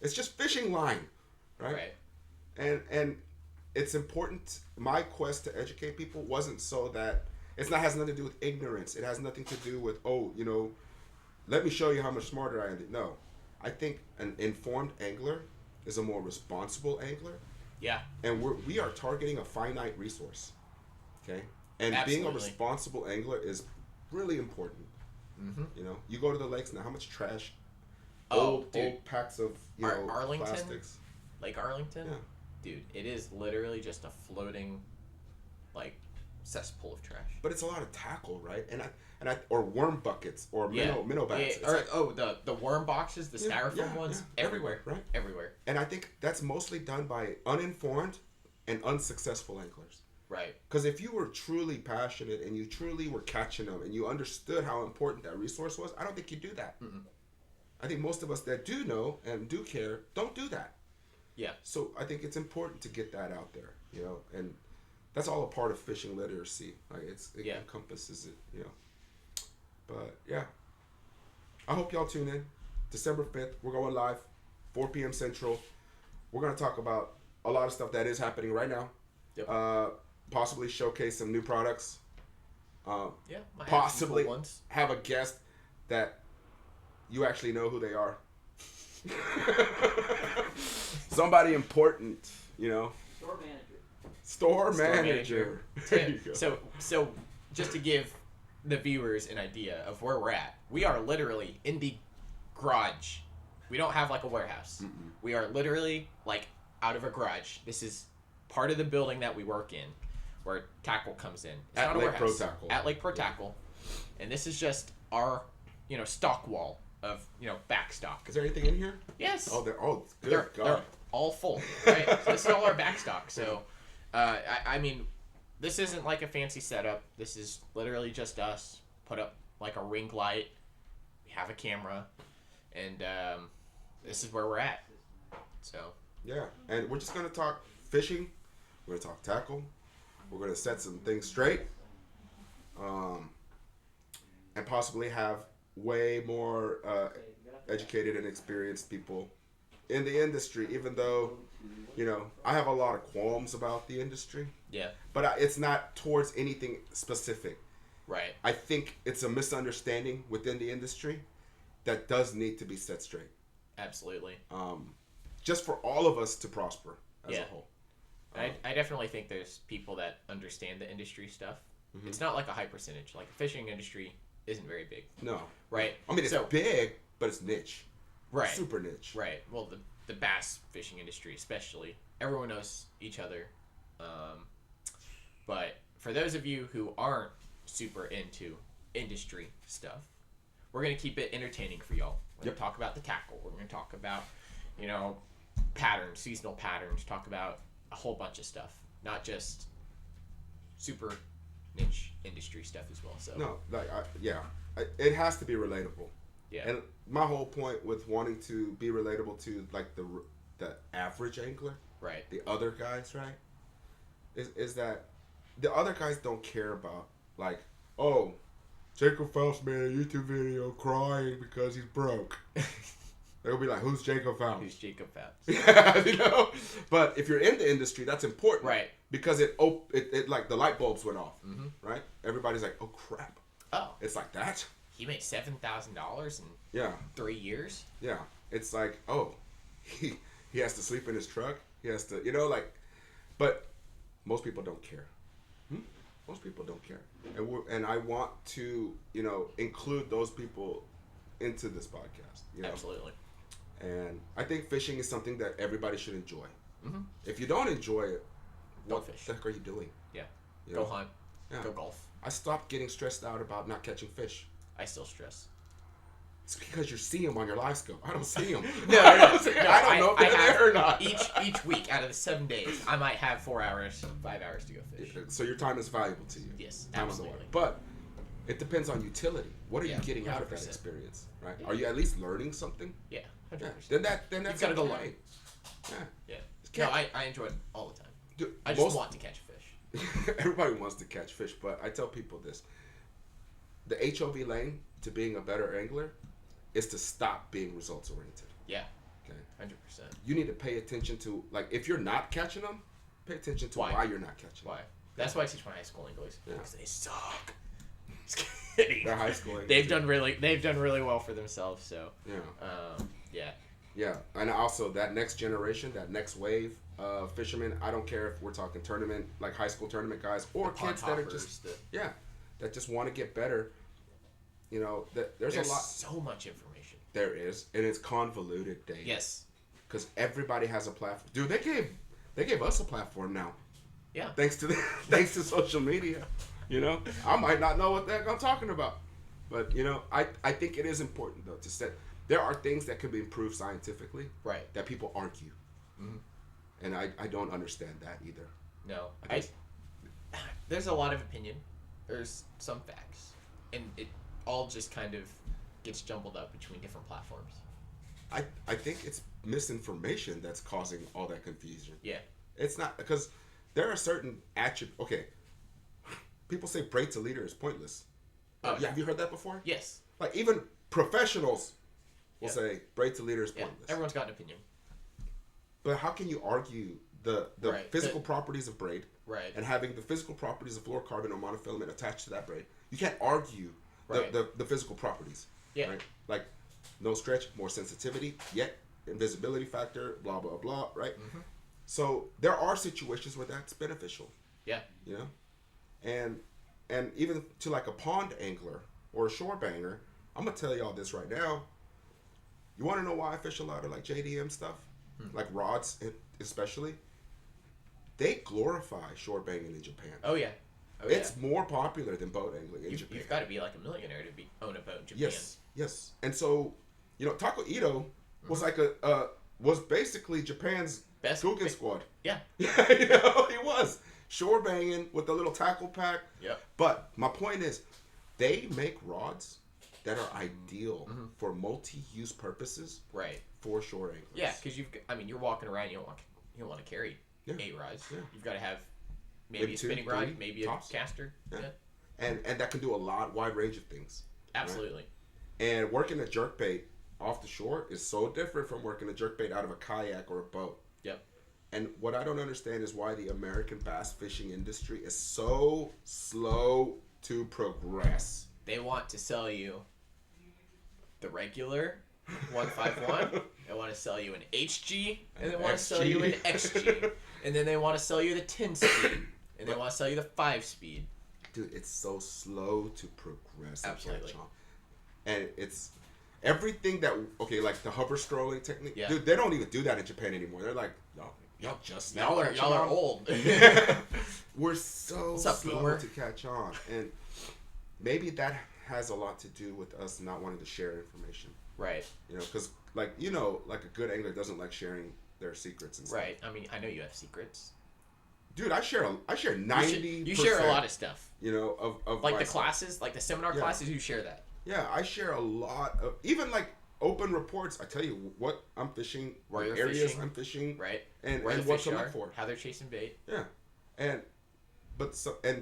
It's just fishing line. Right? And it's important. My quest to educate people wasn't so that has nothing to do with ignorance. It has nothing to do with let me show you how much smarter I am. No. I think an informed angler is a more responsible angler. Yeah. And we are targeting a finite resource. Okay? And Absolutely. being a responsible angler is really important. Mm-hmm. You go to the lakes now, how much trash, Oh, dude. old packs of Arlington? plastics. Lake Arlington? Yeah. Dude, it is literally just a floating, like, cesspool of trash. But it's a lot of tackle, right? And I or worm buckets or minnow bats. Yeah. The worm boxes, the styrofoam ones, everywhere. Right? Everywhere. And I think that's mostly done by uninformed and unsuccessful anglers. Right. Because if you were truly passionate and you truly were catching them and you understood how important that resource was, I don't think you'd do that. Mm-mm. I think most of us that do know and do care don't do that. Yeah. So I think it's important to get that out there, and that's all a part of fishing literacy. Like it encompasses it, But yeah, I hope y'all tune in. December 5th, we're going live, 4 p.m. Central. We're gonna talk about a lot of stuff that is happening right now. Yep. Possibly showcase some new products. Yeah. Possibly Cool ones. have a guest that you actually know who they are. Somebody important, Store manager. There you go. So just to give the viewers an idea of where we're at, we are literally in the garage. We don't have like a warehouse. Mm-mm. We are literally like out of a garage. This is part of the building that we work in, where tackle comes in. It's At not a Lake warehouse. Pro Tackle. At Lake Pro Tackle, and this is just our stock wall of back stock. Is there anything in here? Yes. Oh, good They're God. all full, right? So this is all our back stock. So, I mean, this isn't like a fancy setup. This is literally just us. Put up like a ring light. We have a camera, and this is where we're at. So. Yeah, and we're just gonna talk fishing. We're gonna talk tackle. We're gonna set some things straight, and possibly have way more educated and experienced people in the industry. Even though, I have a lot of qualms about the industry. Yeah. But it's not towards anything specific. Right. I think it's a misunderstanding within the industry that does need to be set straight. Absolutely. Just for all of us to prosper as a whole. I definitely think there's people that understand the industry stuff. Mm-hmm. It's not like a high percentage. Like the fishing industry isn't very big. No. Right. I mean, it's big, but it's niche. Right. Super niche. Right. Well, the bass fishing industry, especially, everyone knows each other. But for those of you who aren't super into industry stuff, we're gonna keep it entertaining for y'all. We're gonna talk about the tackle. We're gonna talk about, patterns, seasonal patterns. Talk about a whole bunch of stuff, not just super niche industry stuff as well. So no, it has to be relatable. Yeah. And my whole point with wanting to be relatable to like the average angler, right, the other guys, right, is that the other guys don't care about like, oh, Jacob Faust made a YouTube video crying because he's broke. They'll be like, "Who's Jacob Phelps?" Who's Jacob Phelps? Yeah, you know. But if you're in the industry, that's important, Right? Because it like the light bulbs went off, right? Everybody's like, "Oh crap!" Oh, It's like that. he made $7,000 in Yeah, 3 years. yeah. It's like, oh, he has to sleep in his truck. He has to, like. But most people don't care. Most people don't care, and I want to, include those people into this podcast. Absolutely. And I think fishing is something that everybody should enjoy. If you don't enjoy it, what fish. the heck are you doing? Yeah. You Go know? hunt. Yeah. Go golf. I stopped getting stressed out about not catching fish. I still stress. It's because you see them on your live scope. I don't see them. No. I don't know if they're there or not. Each week out of the 7 days, I might have 4 hours, 5 hours to go fish. So your time is valuable to you. Yes, Time on the absolutely. water. But it depends on utility. What are you getting out of that 100%. experience? Right? Are you at least learning something? Yeah, 100%. Yeah. Then that's gotta go okay. learn. Yeah. Yeah. Can't- No, I enjoy it all the time. Dude, I just want to catch fish. Everybody wants to catch fish, but I tell people this: the HOV lane to being a better angler is to stop being results oriented. Yeah. Okay. 100%. You need to pay attention to, like, if you're not catching them, pay attention to why you're not catching Why? them. That's why I teach my high school English. Yeah. Because they suck. Just kidding. They're high school English. They've done really well for themselves. So. Yeah. Yeah. Yeah, and also that next generation, that next wave of fishermen. I don't care if we're talking tournament, like high school tournament guys, or The kids that are just that just want to get better. There's a lot. So much information. There is, and it's convoluted, Dave. Yes. Because everybody has a platform. Dude, they gave us a platform now. Yeah. Thanks to social media. I might not know what the heck I'm talking about, but I think it is important though to set. There are things that can be improved scientifically, Right. that people argue, and I don't understand that either. No. There's a lot of opinion. There's some facts, and it all just kind of gets jumbled up between different platforms. I think it's misinformation that's causing all that confusion. Yeah. It's not, because there are certain attributes. Okay, people say braid to leader is pointless. Oh, Have you heard that before? Yes. Like, even professionals will say braid to leader is Yeah. pointless. Everyone's got an opinion. But how can you argue the Right. physical properties of braid Right. and having the physical properties of fluorocarbon or monofilament attached to that braid? You can't argue Right. the physical properties. Yeah. Right? Like, no stretch, more sensitivity, yet invisibility factor, blah, blah, blah, right? So there are situations where that's beneficial. Yeah. And even to like a pond angler or a shore banger, I'm gonna tell y'all this right now. You want to know why I fish a lot of like JDM stuff, like rods especially? They glorify shore banging in Japan. Oh yeah. It's more popular than boat angling in Japan. You've got to be like a millionaire to own a boat in Japan. Yes. And so, Taco Ito was like was basically Japan's Best Guggen squad. Yeah. He was shore banging with a little tackle pack. Yep. But my point is, they make rods that are ideal for multi-use purposes. Right. For shore anglers. Yeah, because you're walking around. You don't want to carry 8 rods. Yeah. You've got to have maybe a spinning rod, maybe tops. A caster. Yeah. And that can do a wide range of things. Absolutely. Right? And working a jerkbait off the shore is so different from working a jerkbait out of a kayak or a boat. Yep. And what I don't understand is why the American bass fishing industry is so slow to progress. They want to sell you the regular 151. They want to sell you an HG, and they want to sell you an XG, and then they want to sell you the 10 speed, and they want to sell you the 5 speed. Dude, it's so slow to progress. Absolutely. And it's everything that like the hover strolling technique. Yeah. Dude, they don't even do that in Japan anymore. They're like, y'all just now catching Y'all are on. old. We're so slow to catch on, and maybe that has a lot to do with us not wanting to share information. Right. Because like a good angler doesn't like sharing their secrets and stuff. Right. I mean, I know you have secrets. Dude, I share 90%. You share a lot of stuff. Of like the classes, like the seminar classes, you share that. Yeah, I share a lot of, even like open reports. I tell you what I'm fishing, where you're areas fishing, I'm fishing, right? And where what to look for, how they're chasing bait. Yeah, and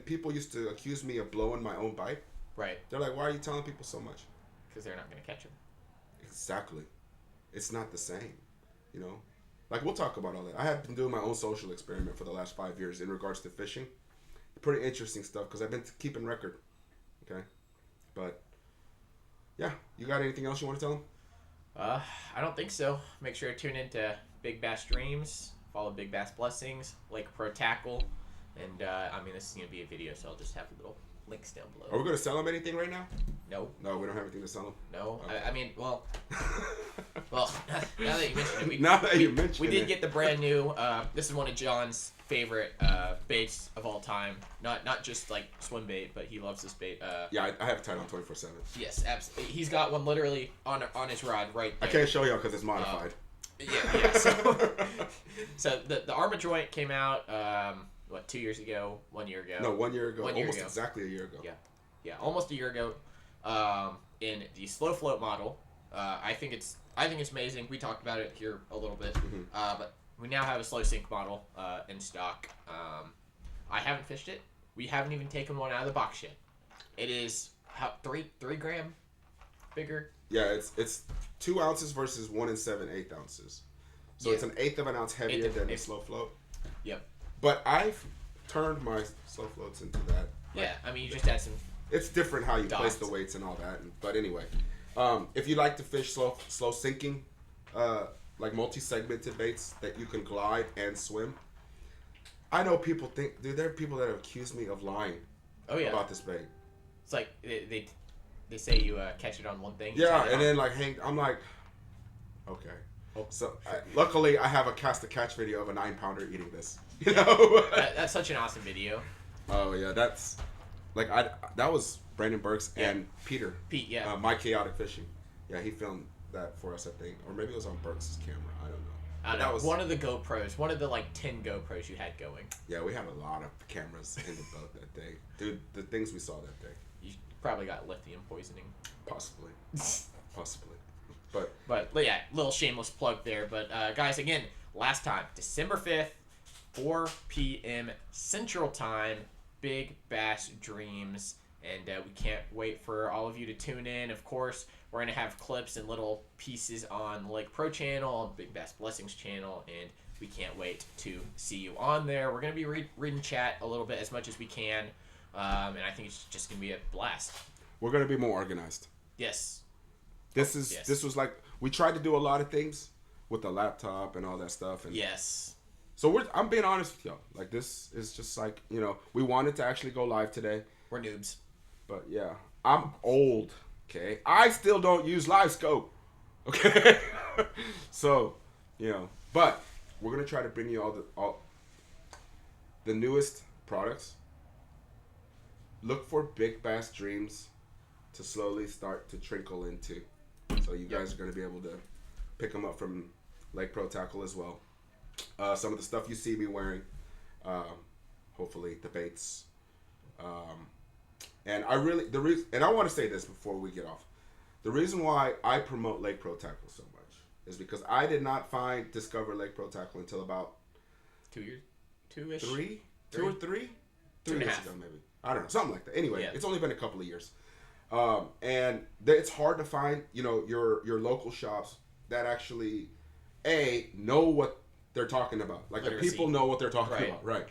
people used to accuse me of blowing my own bite. Right. They're like, why are you telling people so much? Because they're not going to catch them. Exactly. it's not the same, you know. Like, we'll talk about all that. I have been doing my own social experiment for the last 5 years in regards to fishing. Pretty interesting stuff because I've been keeping record. Okay, but yeah, you got anything else you want to tell them? I don't think so. Make sure to tune into Big Bass Dreams. Follow Big Bass Blessings, Lake Pro Tackle, and I mean, this is gonna be a video, so I'll just have little links down below. Are we gonna sell them anything right now? No. No, we don't have anything to sell them. No. Okay. I mean, well, now that you mentioned it, we did get the brand new. This is one of John's favorite baits of all time. Not just like swim bait, but he loves this bait. Yeah, I have it tied on 24/7. Yes, absolutely. He's got one literally on his rod right there. I can't show y'all because it's modified. Yeah. So the armor joint came out 2 years ago, 1 year ago. No, 1 year ago. Almost exactly a year ago. Yeah, almost a year ago. In the slow float model, I think it's amazing. We talked about it here a little bit, but we now have a slow sink model in stock. I haven't fished it. We haven't even taken one out of the box yet. It is 3 gram bigger. Yeah, it's 2 ounces versus 1 7/8 ounces. So it's an eighth of an ounce heavier than the slow float. Yep. But I've turned my slow floats into that. Yeah, I mean, you just add some. It's different how you dots. place the weights and all that. But anyway, if you like to fish slow sinking, like multi-segmented baits that you can glide and swim, I know people think, dude, there are people that have accused me of lying about this bait. It's like they say you catch it on one thing. Yeah, and then like I'm like, okay. So luckily I have a cast to catch video of a 9-pounder eating this. You know, that's such an awesome video. Oh yeah, that's like that was Brandon Burks and Pete, yeah. My Chaotic Fishing. Yeah, he filmed that for us, I think, or maybe it was on Burks' camera. I don't know. That was one of the GoPros, one of the like 10 GoPros you had going. Yeah, we had a lot of cameras in the boat that day, dude. The things we saw that day. You probably got lithium poisoning. Possibly. But yeah, little shameless plug there. But guys, again, last time, December 5th, 4 p.m. Central Time, Big Bass Dreams. And we can't wait for all of you to tune in. Of course, we're going to have clips and little pieces on Lake Pro channel, Big Bass Blessings channel, and we can't wait to see you on there. We're going to be reading chat a little bit as much as we can, and I think it's just going to be a blast. We're going to be more organized. Yes. This was like, we tried to do a lot of things with the laptop and all that stuff. And yes. So I'm being honest with y'all. Like, this is just like, you know, we wanted to actually go live today. We're noobs. But yeah, I'm old, okay? I still don't use live scope, okay? So, you know, but we're going to try to bring you all the newest products. Look for Big Bass Dreams to slowly start to trickle into. So you guys are going to be able to pick them up from Lake Pro Tackle as well. Some of the stuff you see me wearing, hopefully the baits. And I want to say this before we get off. The reason why I promote Lake Pro Tackle so much is because I did not discover Lake Pro Tackle until about 2 years, 2-ish, 3 or 3 years ago, maybe. I don't know, something like that. Anyway, It's only been a couple of years. And it's hard to find, you know, your local shops that actually, know what they're talking about. Like, literacy. The people know what they're talking about, right?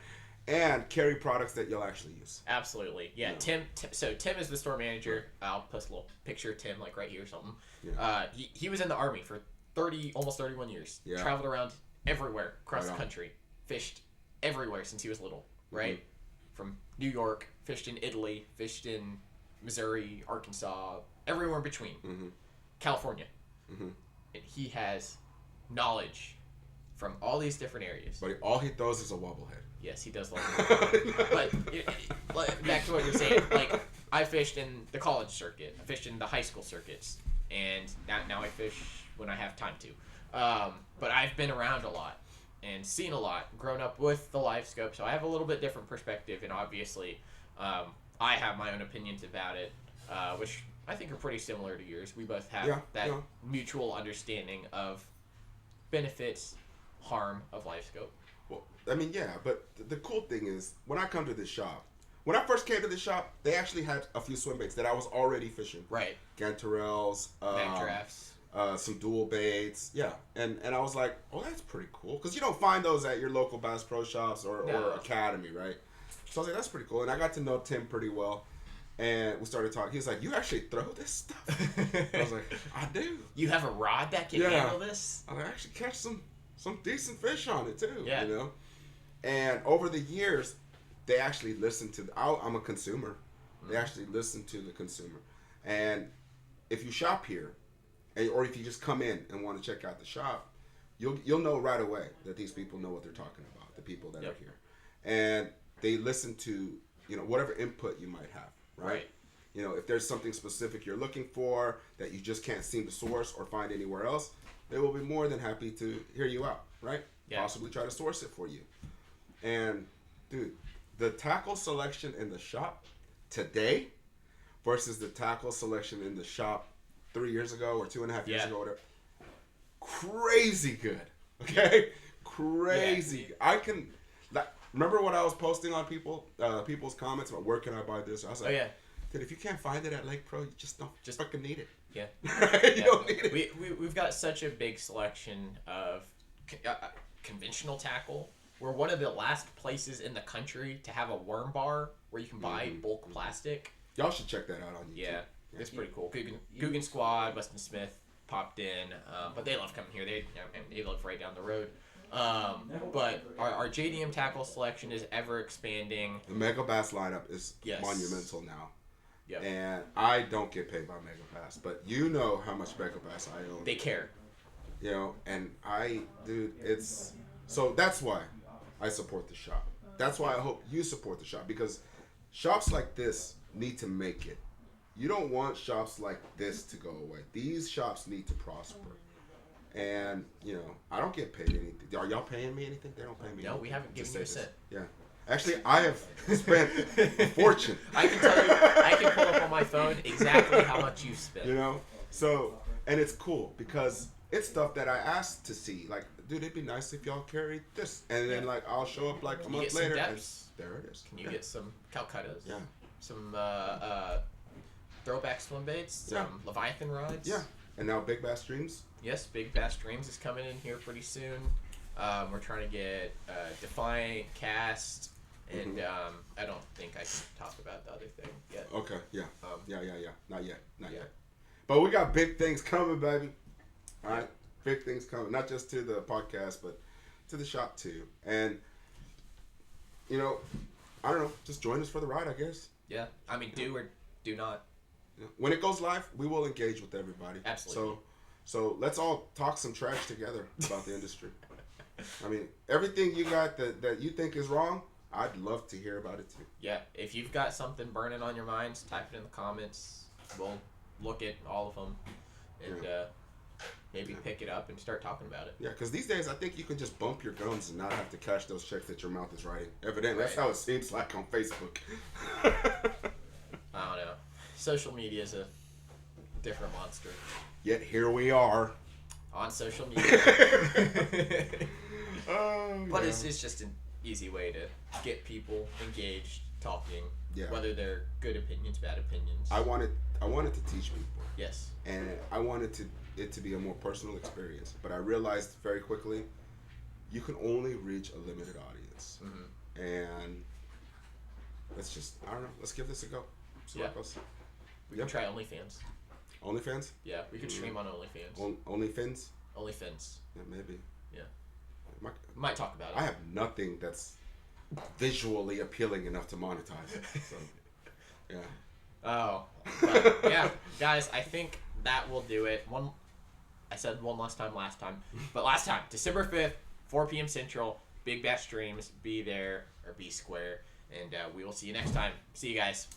And carry products that you'll actually use. Absolutely, yeah. Tim is the store manager. I'll post a little picture of Tim, like right here or something. Yeah. He was in the Army for almost 31 years. Yeah. Traveled around everywhere across the country. Fished everywhere since he was little, right? Mm-hmm. From New York, fished in Italy, fished in Missouri, Arkansas, everywhere in between. Mm-hmm. California. Mm-hmm. And he has knowledge from all these different areas. But all he throws is a wobblehead. Yes, he does love it. But back to what you're saying, like, I fished in the college circuit. I fished in the high school circuits. And now I fish when I have time to. But I've been around a lot and seen a lot, grown up with the live scope, so I have a little bit different perspective, and obviously I have my own opinions about it, which I think are pretty similar to yours. We both have that mutual understanding of benefits, harm of live scope. Well, I mean, yeah, but the cool thing is, when I come to this shop, when I first came to this shop, they actually had a few swim baits that I was already fishing. Right. Gantarels. Backdrafts. some dual baits. Yeah, and I was like, oh, that's pretty cool because you don't find those at your local Bass Pro Shops or Academy, right? So I was like, that's pretty cool, and I got to know Tim pretty well. And we started talking. He was like, "You actually throw this stuff?" I was like, "I do." You have a rod that can handle this? I actually catch some decent fish on it too. Yeah. You know. And over the years, they actually listen to. I'm a consumer. They actually listen to the consumer. And if you shop here, or if you just come in and want to check out the shop, you'll know right away that these people know what they're talking about. The people that are here, and they listen to whatever input you might have. Right. You know, if there's something specific you're looking for that you just can't seem to source or find anywhere else, they will be more than happy to hear you out, right? Yeah. Possibly try to source it for you. And, dude, the tackle selection in the shop today versus the tackle selection in the shop 3 years ago or 2.5 years ago, whatever, crazy good. Okay? Crazy. Yeah. I can... Remember what I was posting on people's comments about where can I buy this? I was like, dude, if you can't find it at Lake Pro, you just don't fucking need it. Yeah. You don't need it. We've got such a big selection of conventional tackle. We're one of the last places in the country to have a worm bar where you can buy bulk plastic. Y'all should check that out on YouTube. Yeah, it's pretty cool. Guggen Squad, Weston Smith popped in, but they love coming here. They live right down the road. But our JDM tackle selection is ever expanding. The Mega Bass lineup is monumental now. Yep. And I don't get paid by Mega Bass, but you know how much Mega Bass I own. They care. You know, and so that's why I support the shop. That's why I hope you support the shop, because shops like this need to make it. You don't want shops like this to go away. These shops need to prosper. And, I don't get paid anything. Are y'all paying me anything? They don't pay me anything. No, we haven't given you a cent. Yeah. Actually, I have spent a fortune. I can tell you, I can pull up on my phone exactly how much you've spent. So, and it's cool because it's stuff that I asked to see. Like, dude, it'd be nice if y'all carried this. And then, I'll show up a month later. And there it is. Can you get some Calcuttas? Yeah. Some throwback swim baits? Some Leviathan rods? Yeah. And now Big Bass Dreams? Yes, Big Bass Dreams is coming in here pretty soon. We're trying to get Defiant Cast, and I don't think I can talk about the other thing yet. Okay, yeah. Not yet. But we got big things coming, baby. All right? Big things coming. Not just to the podcast, but to the shop, too. And, I don't know. Just join us for the ride, I guess. Yeah. I mean, do or do not. When it goes live, we will engage with everybody. Absolutely. So let's all talk some trash together about the industry. I mean, everything you got that you think is wrong, I'd love to hear about it too. Yeah, if you've got something burning on your minds, type it in the comments. We'll look at all of them and maybe pick it up and start talking about it. Yeah, because these days I think you can just bump your gums and not have to cash those checks that your mouth is writing. Evidently, that's how it seems like on Facebook. I don't know. Social media is a different monster. Yet here we are. On social media. But it's just an easy way to get people engaged, talking, whether they're good opinions, bad opinions. I wanted to teach people. Yes. And I wanted it to be a more personal experience. But I realized very quickly, you can only reach a limited audience. Mm-hmm. And let's give this a go. See what goes. We can try OnlyFans. OnlyFans? Yeah, we could stream on OnlyFans. OnlyFans? OnlyFans. Yeah, maybe. Yeah. Might talk about it. I have nothing that's visually appealing enough to monetize. So, yeah. Oh. But, yeah, guys, I think that will do it. I said one last time, but last time, December 5th, 4 p.m. Central, Big Bass Streams. Be there or be square, and we will see you next time. See you guys.